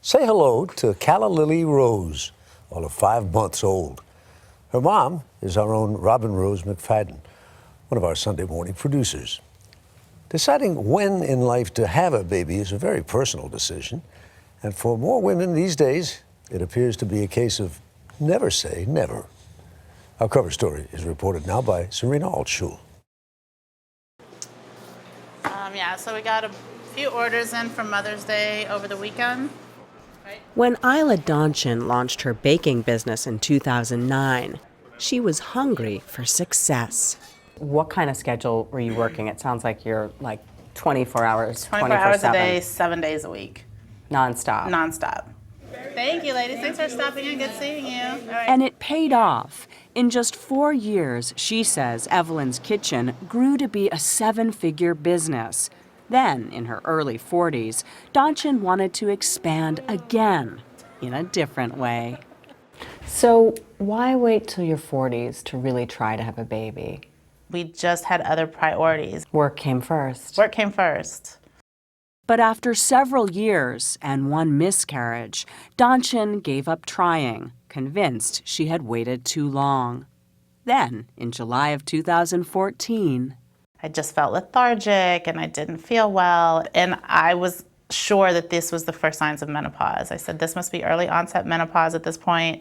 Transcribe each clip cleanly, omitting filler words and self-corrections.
Say hello to Calla Lily Rose, only 5 months old. Her mom is our own Robin Rose McFadden, one of our Sunday morning producers. Deciding when in life to have a baby is a very personal decision. And for more women these days, it appears to be a case of never say never. Our cover story is reported now by Serena Altschul. So we got a few orders in for Mother's Day over the weekend. When Isla Donchin launched her baking business in 2009, she was hungry for success. What kind of schedule were you working? It sounds like you're like 24 hours, 24 hours a day, 7 days a week. Nonstop. Nonstop. Thank you, ladies. Thanks for stopping in. Good seeing you. All right. And it paid off. In just 4 years, she says Evelyn's Kitchen grew to be a 7-figure business. Then, in her early 40s, Donchin wanted to expand again, in a different way. So why wait till your 40s to really try to have a baby? We just had other priorities. Work came first. Work came first. But after several years and one miscarriage, Donchin gave up trying, convinced she had waited too long. Then, in July of 2014, I just felt lethargic and I didn't feel well. And I was sure that this was the first signs of menopause. I said, this must be early onset menopause at this point.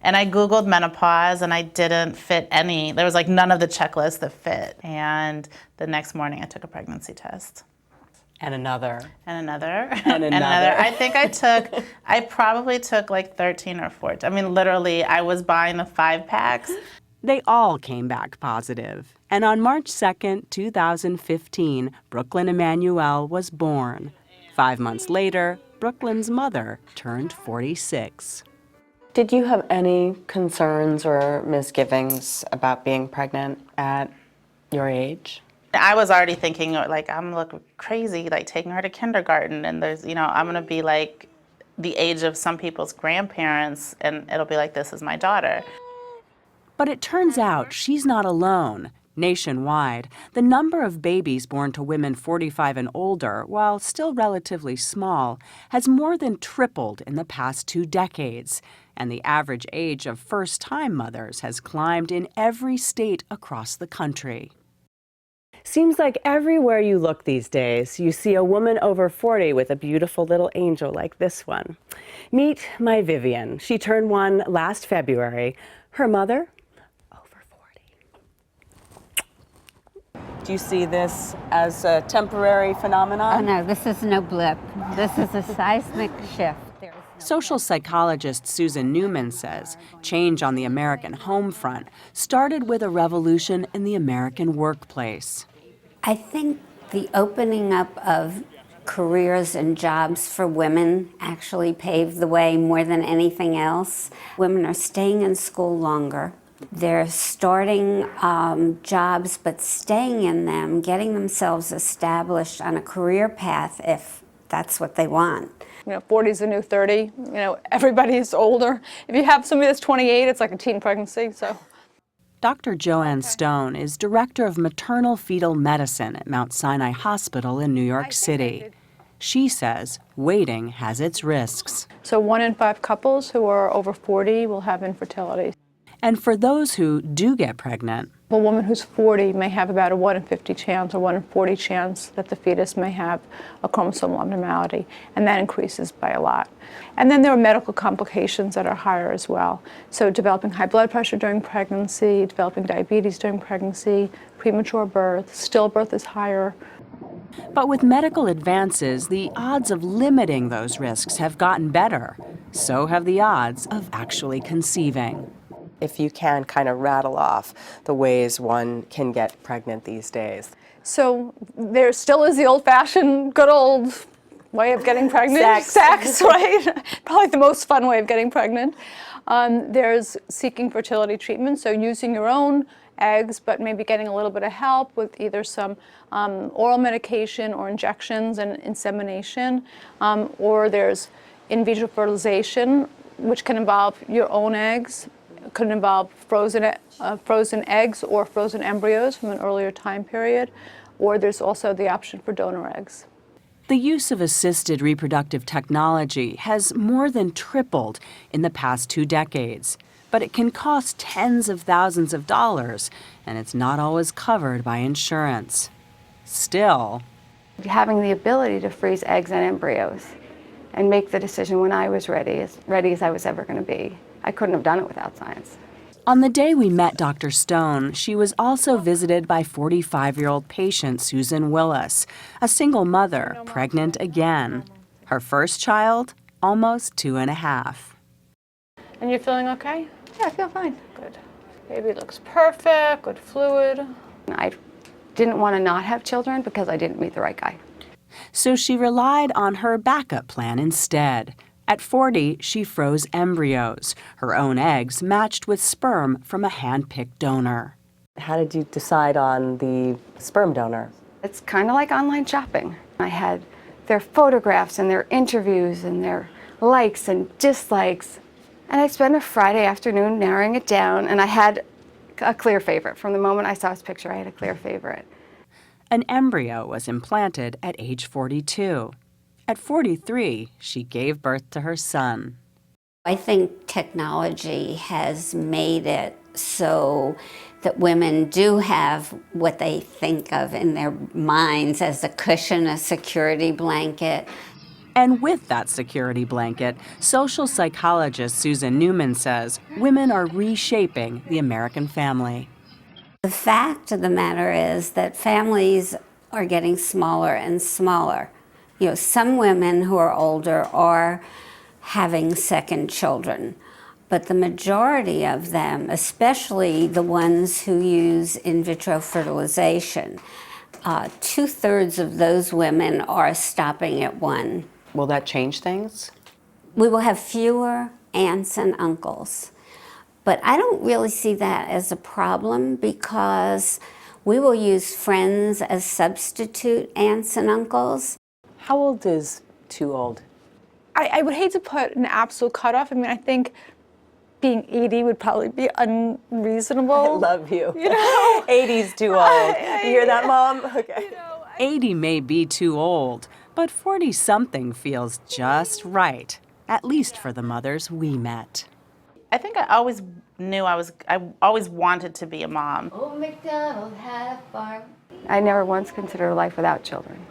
And I Googled menopause and I didn't fit any. There was like none of the checklists that fit. And the next morning I took a pregnancy test. and another. And another. And another. I think I probably took like 13 or 14. I mean, literally, I was buying the 5-packs. They all came back positive. And on March 2nd, 2015, Brooklyn Emanuel was born. 5 months later, Brooklyn's mother turned 46. Did you have any concerns or misgivings about being pregnant at your age? I was already thinking, like, I'm looking crazy, like taking her to kindergarten, and there's, I'm gonna be like the age of some people's grandparents, and it'll be like, this is my daughter. But it turns out she's not alone. Nationwide, the number of babies born to women 45 and older, while still relatively small, has more than tripled in the past 2 decades. And the average age of first-time mothers has climbed in every state across the country. Seems like everywhere you look these days, you see a woman over 40 with a beautiful little angel like this one. Meet my Vivian. She turned 1 last February. Her mother, over 40. Do you see this as a temporary phenomenon? Oh no, this is no blip. This is a seismic shift. Social psychologist Susan Newman says change on the American home front started with a revolution in the American workplace. I think the opening up of careers and jobs for women actually paved the way more than anything else. Women are staying in school longer. They're starting jobs but staying in them, getting themselves established on a career path if that's what they want. 40 is the new 30. Everybody's older. If you have somebody that's 28, it's like a teen pregnancy. So, Dr. Joanne Stone is director of maternal fetal medicine at Mount Sinai Hospital in New York City. She says waiting has its risks. So 1 in 5 couples who are over 40 will have infertility. And for those who do get pregnant, A woman who's 40 may have about a 1 in 50 chance or 1 in 40 chance that the fetus may have a chromosomal abnormality, and that increases by a lot. And then there are medical complications that are higher as well. So developing high blood pressure during pregnancy, developing diabetes during pregnancy, premature birth, stillbirth is higher. But with medical advances, the odds of limiting those risks have gotten better. So have the odds of actually conceiving. If you can kind of rattle off the ways one can get pregnant these days. So there still is the old-fashioned, good old way of getting pregnant. Sex, right? Probably the most fun way of getting pregnant. There's seeking fertility treatment, so using your own eggs, but maybe getting a little bit of help with either some oral medication or injections and insemination. Or there's in vitro fertilization, which can involve your own eggs. It could involve frozen eggs or frozen embryos from an earlier time period. Or there's also the option for donor eggs. The use of assisted reproductive technology has more than tripled in the past 2 decades, but it can cost tens of thousands of dollars, and it's not always covered by insurance. Still, having the ability to freeze eggs and embryos and make the decision when I was ready as I was ever going to be, I couldn't have done it without science. on the day we met Dr. Stone, she was also visited by 45-year-old patient Susan Willis, a single mother, pregnant again. Her first child, almost 2.5. And you're feeling okay? Yeah, I feel fine. Good. Baby looks perfect, good fluid. I didn't want to not have children because I didn't meet the right guy. So she relied on her backup plan instead. At 40, she froze embryos, her own eggs matched with sperm from a hand-picked donor. How did you decide on the sperm donor? It's kind of like online shopping. I had their photographs and their interviews and their likes and dislikes. And I spent a Friday afternoon narrowing it down, and I had a clear favorite. From the moment I saw his picture, I had a clear favorite. An embryo was implanted at age 42. At 43, she gave birth to her son. I think technology has made it so that women do have what they think of in their minds as a cushion, a security blanket. And with that security blanket, social psychologist Susan Newman says women are reshaping the American family. The fact of the matter is that families are getting smaller and smaller. You know, some women who are older are having second children, but the majority of them, especially the ones who use in vitro fertilization, 2/3 of those women are stopping at 1. Will that change things? We will have fewer aunts and uncles, but I don't really see that as a problem because we will use friends as substitute aunts and uncles. How old is too old? I would hate to put an absolute cutoff. I mean, I think being 80 would probably be unreasonable. I love you. You know? 80's too old. You hear that, Mom? Okay. 80 may be too old, but 40-something feels just right, at least for the mothers we met. I think I always knew I always wanted to be a mom. Old MacDonald had a farm. I never once considered a life without children.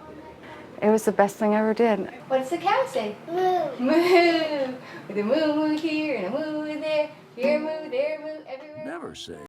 It was the best thing I ever did. What does the cow say? Moo. Moo. With a moo moo here and a moo moo there. Here a moo, there a moo, everywhere. Never say.